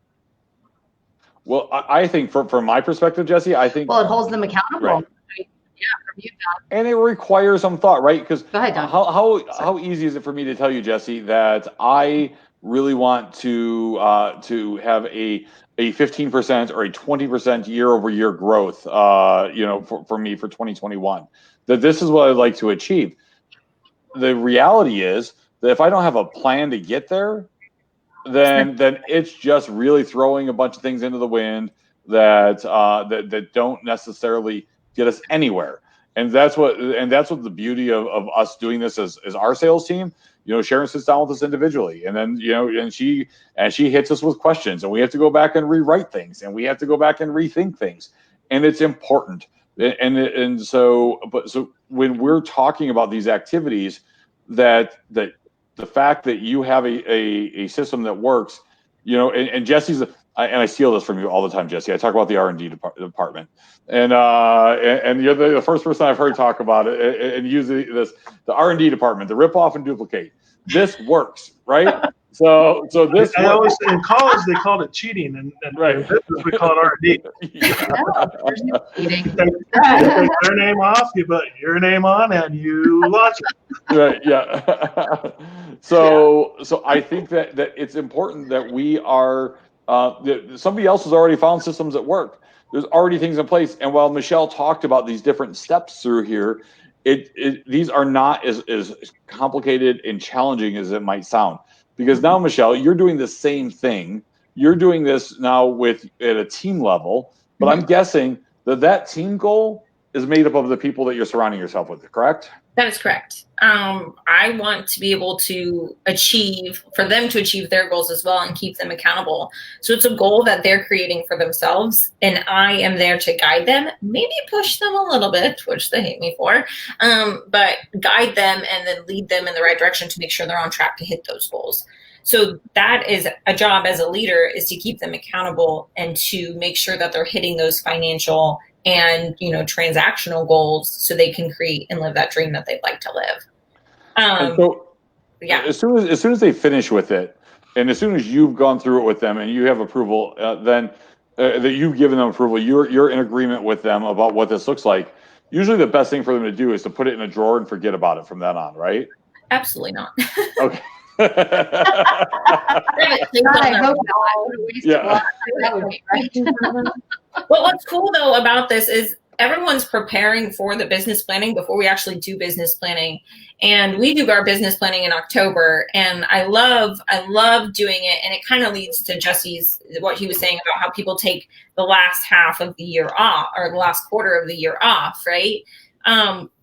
Well, I think from my perspective, Jesse, I think. Well, it holds them accountable. Right. From you, and it requires some thought, right? Because how easy is it for me to tell you, Jesse, that I really want to have a 15% or a 20% year-over-year growth, for me for 2021, that this is what I'd like to achieve. The reality is that if I don't have a plan to get there, then it's just really throwing a bunch of things into the wind that don't necessarily get us anywhere. And that's what the beauty of us doing this as our sales team. Sharon sits down with us individually, and then and she hits us with questions, and we have to go back and rewrite things, and we have to go back and rethink things, and it's important. So when we're talking about these activities, that the fact that you have a system that works, and Jesse's, and I steal this from you all the time, Jesse. I talk about the R&D department, and you're the first person I've heard talk about it and use the R&D department, the rip off and duplicate. This works, right? So this. I always, in college they called it cheating, and right. In business we call it R&D. There's no cheating. You take their name off, you put your name on, and you launch it. Right. Yeah. So I think that it's important that we are. Somebody else has already found systems that work. There's already things in place. And while Michelle talked about these different steps through here, these are not as complicated and challenging as it might sound. Because now, Michelle, you're doing the same thing. You're doing this now at a team level, but I'm guessing that team goal is made up of the people that you're surrounding yourself with, correct? That is correct. I want to be able to for them to achieve their goals as well and keep them accountable. So it's a goal that they're creating for themselves, and I am there to guide them, maybe push them a little bit, which they hate me for, but guide them and then lead them in the right direction to make sure they're on track to hit those goals. So that is a job as a leader, is to keep them accountable and to make sure that they're hitting those financial and transactional goals so they can create and live that dream that they'd like to live. And so, yeah. As soon as they finish with it, and as soon as you've gone through it with them and you have approval, then that you've given them approval, you're in agreement with them about what this looks like. Usually, the best thing for them to do is to put it in a drawer and forget about it from then on, right? Absolutely not. Okay. I hope not. That would be right. Well, what's cool though about this is everyone's preparing for the business planning before we actually do business planning. And we do our business planning in October, and I love doing it. And it kind of leads to Jesse's, what he was saying about how people take the last half of the year off, or the last quarter of the year off, right?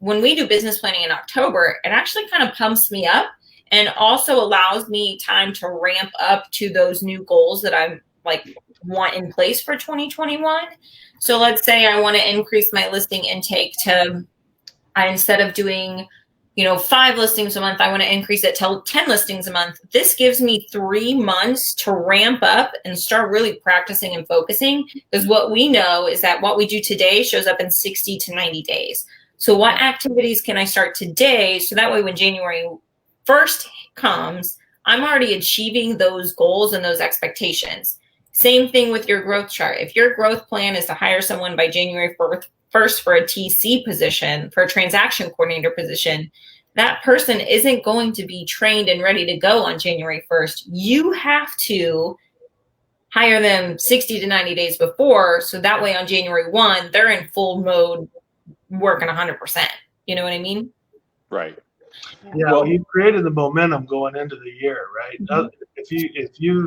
When we do business planning in October, it actually kind of pumps me up and also allows me time to ramp up to those new goals that I'm want in place for 2021. So let's say I want to increase my listing intake to, instead of doing, 5 listings a month, I want to increase it to 10 listings a month. This gives me 3 months to ramp up and start really practicing and focusing, because what we know is that what we do today shows up in 60 to 90 days. So what activities can I start today? So that way when January 1st comes, I'm already achieving those goals and those expectations. Same thing with your growth chart. If your growth plan is to hire someone by January 1st for a TC position, for a transaction coordinator position, that person isn't going to be trained and ready to go on January 1st. You have to hire them 60 to 90 days before, so that way on January 1, they're in full mode working 100%. You know what I mean? Right. Yeah, well, you created the momentum going into the year, right? Mm-hmm.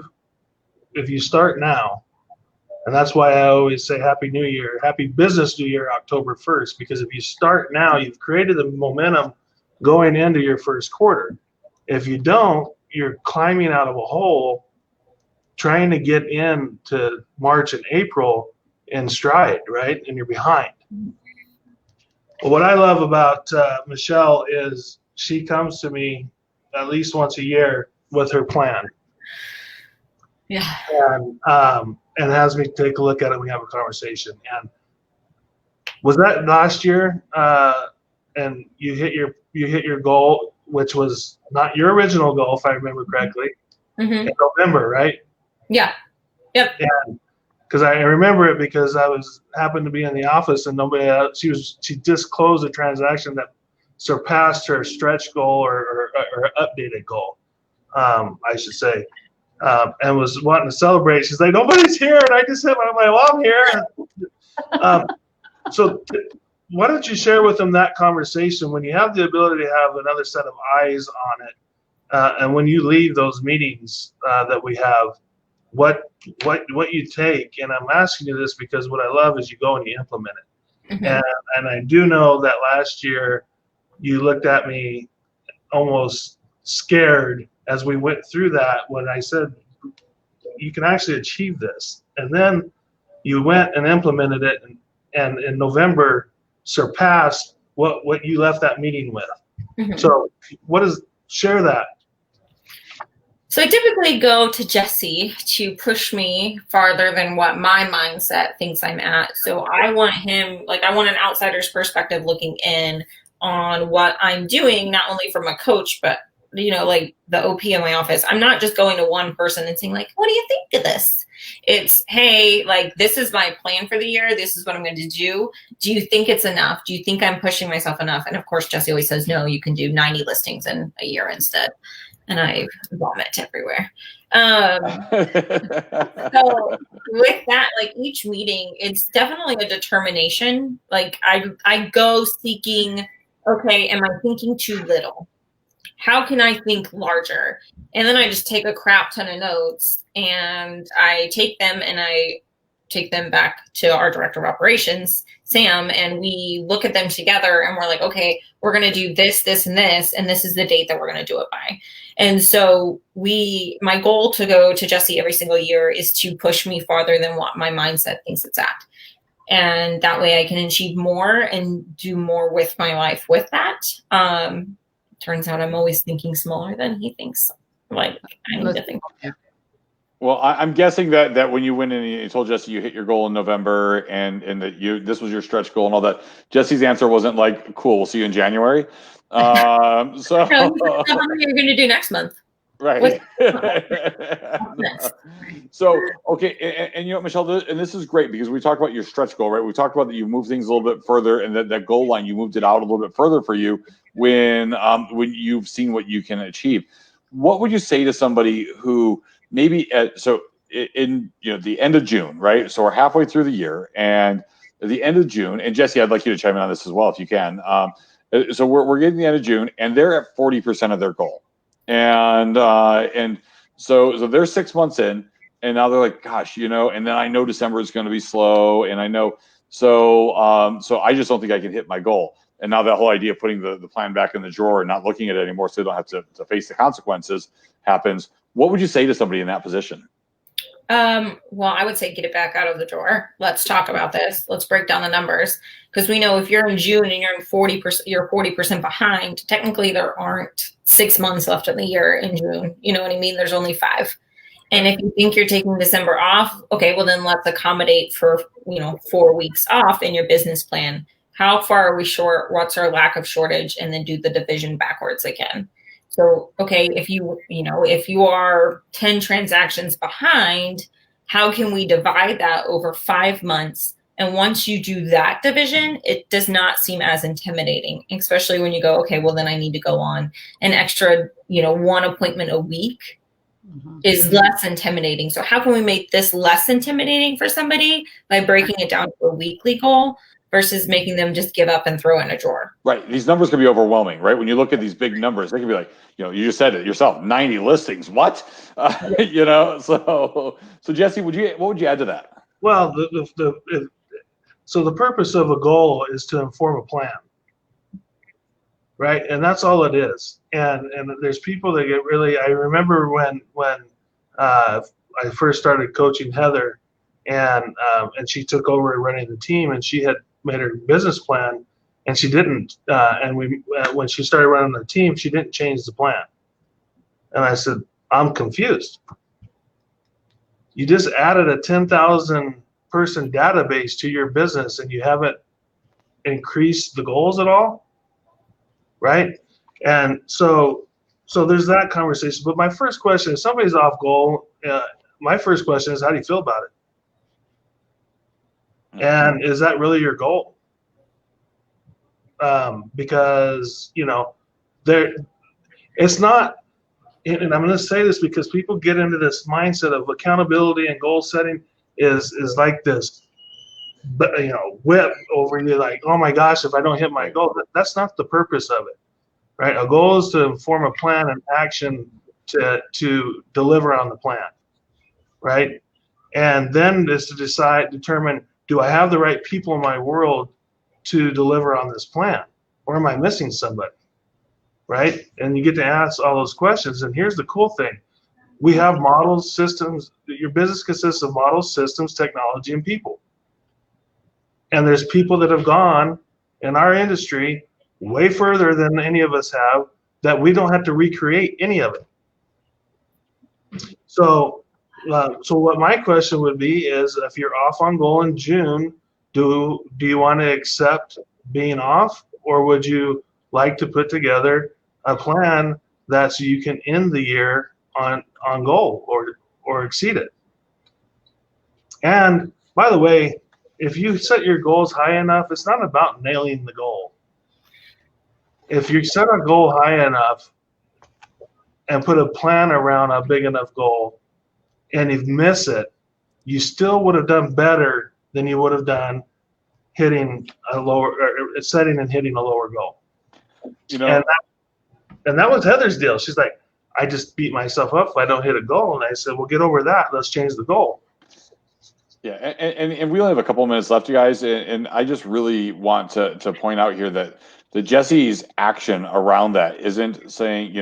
If you start now, and that's why I always say Happy New Year, Happy Business New Year, October 1st, because if you start now, you've created the momentum going into your first quarter. If you don't, you're climbing out of a hole trying to get into March and April in stride, right? And you're behind. What I love about Michelle is she comes to me at least once a year with her plan. Yeah. And has me take a look at it. We have a conversation. And was that last year? And you hit your goal, which was not your original goal, if I remember correctly, in November, right? Yeah. Yep. And because I remember it because I happened to be in the office and nobody else, she just closed a transaction that surpassed her stretch goal or updated goal, I should say, and was wanting to celebrate. She's like, nobody's here, and I just said, well, I'm here. So why don't you share with them that conversation when you have the ability to have another set of eyes on it, and when you leave those meetings that we have, what you take. And I'm asking you this because what I love is you go and you implement it. And I do know that last year you looked at me almost scared as we went through that when I said you can actually achieve this, and then you went and implemented it, and in November surpassed what you left that meeting with. So share that. So I typically go to Jesse to push me farther than what my mindset thinks I'm at. So I want him, I want an outsider's perspective looking in on what I'm doing, not only from a coach, but, like the OP in my office. I'm not just going to one person and saying, what do you think of this? It's, hey, this is my plan for the year. This is what I'm going to do. Do you think it's enough? Do you think I'm pushing myself enough? And of course, Jesse always says, no, you can do 90 listings in a year instead. And I vomit everywhere. So with that, each meeting, it's definitely a determination. I go seeking, okay, am I thinking too little? How can I think larger? And then I just take a crap ton of notes and I take them back to our director of operations, Sam, and we look at them together and we're like, okay, we're going to do this, this, and this, and this is the date that we're going to do it by. And so my goal to go to Jesse every single year is to push me farther than what my mindset thinks it's at. And that way I can achieve more and do more with my life with that. Turns out I'm always thinking smaller than he thinks. I need to think. Well, I'm guessing that when you went in and you told Jesse you hit your goal in November and that this was your stretch goal and all that, Jesse's answer wasn't cool, we'll see you in January. So you're going to do next month. Right. So, okay. And you know, Michelle, and this is great because we talked about your stretch goal, right? We talked about that you moved things a little bit further and that goal line, you moved it out a little bit further for you when you've seen what you can achieve. What would you say to somebody who maybe in the end of June, right? So we're halfway through the year, and at the end of June, and Jesse, I'd like you to chime in on this as well if you can. So we're getting the end of June, and they're at 40% of their goal, and so they're 6 months in, and now they're like, gosh, and then I know December is going to be slow, and I know so I just don't think I can hit my goal. And now that whole idea of putting the plan back in the drawer and not looking at it anymore so they don't have to face the consequences happens. What would you say to somebody in that position? Well, I would say get it back out of the drawer. Let's talk about this. Let's break down the numbers. Because we know if you're in June and you're 40% behind, technically there aren't 6 months left in the year in June. You know what I mean? There's only 5. And if you think you're taking December off, okay, well then let's accommodate for 4 weeks off in your business plan. How far are we short? What's our lack of shortage? And then do the division backwards again. So, okay, if you are 10 transactions behind, how can we divide that over 5 months? And once you do that division, it does not seem as intimidating, especially when you go, okay, well then I need to go on an extra, 1 appointment a week is less intimidating. So how can we make this less intimidating for somebody by breaking it down to a weekly goal versus making them just give up and throw in a drawer. Right. These numbers can be overwhelming, right? When you look at these big numbers, they can be like, you just said it yourself, 90 listings. What? So Jesse, what would you add to that? Well, so the purpose of a goal is to inform a plan, right? And that's all it is. And there's people that get really. I remember when I first started coaching Heather, and she took over running the team, and she had made her business plan, and she didn't. And when she started running the team, she didn't change the plan. And I said, I'm confused. You just added a 10,000 person database to your business, and you haven't increased the goals at all, right? And so there's that conversation. But my first question, if somebody's off goal, my first question is, how do you feel about it? And is that really your goal? Because it's not. And I'm going to say this because people get into this mindset of accountability and goal setting is like this, whip over you, like, oh my gosh, if I don't hit my goal. That's not the purpose of it, right? A goal is to inform a plan and action to deliver on the plan, right? And then is to determine, do I have the right people in my world to deliver on this plan, or am I missing somebody? Right? And you get to ask all those questions. And here's the cool thing. We have models, systems. Your business consists of models, systems, technology, and people. And there's people that have gone in our industry way further than any of us have, that we don't have to recreate any of it. So what my question would be is, if you're off on goal in June, do you want to accept being off, or would you like to put together a plan that so you can end the year on goal or exceed it? And by the way, if you set your goals high enough, it's not about nailing the goal. If you set a goal high enough and put a plan around a big enough goal, and you miss it, you still would have done better than you would have done setting and hitting a lower goal. And that was Heather's deal. She's like, I just beat myself up if I don't hit a goal. And I said, well, get over that. Let's change the goal. Yeah, and we only have a couple of minutes left, you guys. And I just really want to point out here that Jesse's action around that isn't saying,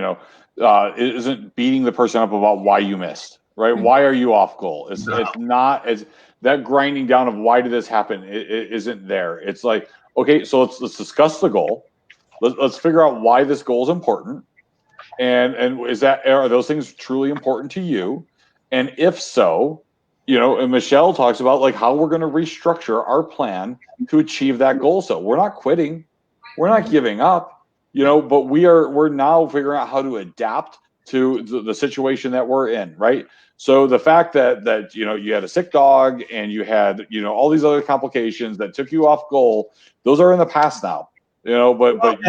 isn't beating the person up about why you missed, right? Mm-hmm. Why are you off goal? It's not as that grinding down of why did this happen. It isn't there. It's like, okay, so let's discuss the goal. Let's figure out why this goal is important, and are those things truly important to you? And if so, and Michelle talks about like how we're going to restructure our plan to achieve that goal. So we're not quitting, we're not giving up, but we're now figuring out how to adapt to the situation that we're in, right? So the fact that you had a sick dog and you had all these other complications that took you off goal, those are in the past now. But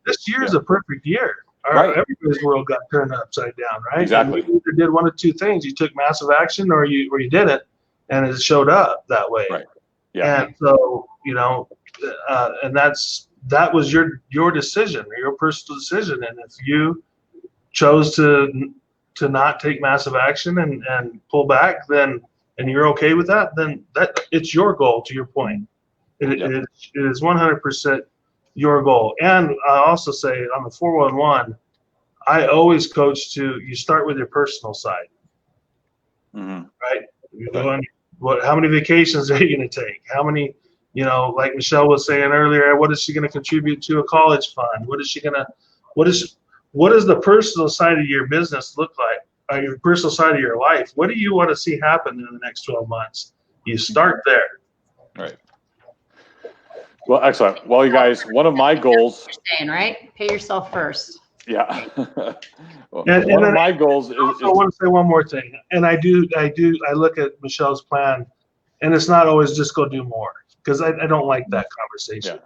this year is a perfect year. Right. Everybody's world got turned upside down, right? Exactly. And you either did one of two things: you took massive action, or you didn't, and it showed up that way. Right. Yeah. And so and that was your decision, or your personal decision. And if you chose to not take massive action and pull back, and you're okay with that, then it's your goal. To your point, it is 100%. Your goal. And I also say on the 411, I always coach you start with your personal side, right? You go on, how many vacations are you going to take? How many, like Michelle was saying earlier, what is she going to contribute to a college fund? What is the personal side of your business look like? Your personal side of your life? What do you want to see happen in the next 12 months? You start there. Right. Well, excellent. Well, you guys, one of my goals. Saying, right? Pay yourself first. Yeah. One of my goals is. I want to say one more thing, and I look at Michelle's plan, and it's not always just go do more, because I don't like that conversation.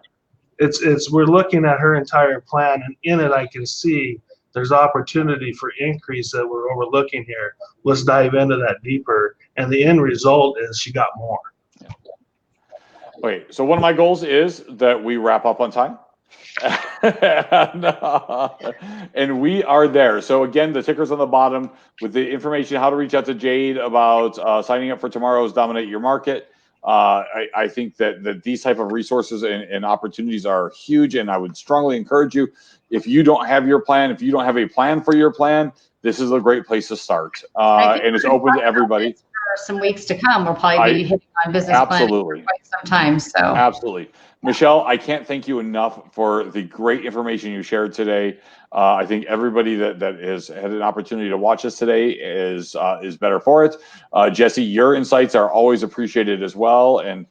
Yeah. It's we're looking at her entire plan, and in it I can see there's opportunity for increase that we're overlooking here. Let's dive into that deeper, and the end result is she got more. Okay, so one of my goals is that we wrap up on time. And we are there. So again, the ticker's on the bottom with the information, how to reach out to Jade about signing up for tomorrow's Dominate Your Market. I think that these type of resources and opportunities are huge, and I would strongly encourage you, if you don't have your plan, if you don't have a plan for your plan, this is a great place to start. And it's open to everybody. For some weeks to come, we'll probably be hitting on business plan for quite some time. So absolutely. Michelle, I can't thank you enough for the great information you shared today. I think everybody that has had an opportunity to watch us today is better for it. Jesse, your insights are always appreciated as well, and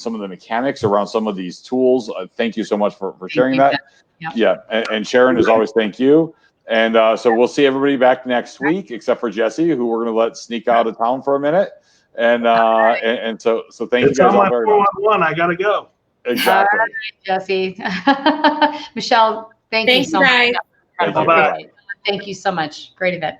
some of the mechanics around some of these tools. Thank you so much for sharing that. Yep. Yeah, and Sharon, as always, thank you. And so we'll see everybody back next week, except for Jesse, who we're going to let sneak out of town for a minute. And so thank you guys all very much. I gotta go. Exactly. All right, Jesse. Michelle, thank you so much. Guys. Bye-bye. Thank you so much. Great event.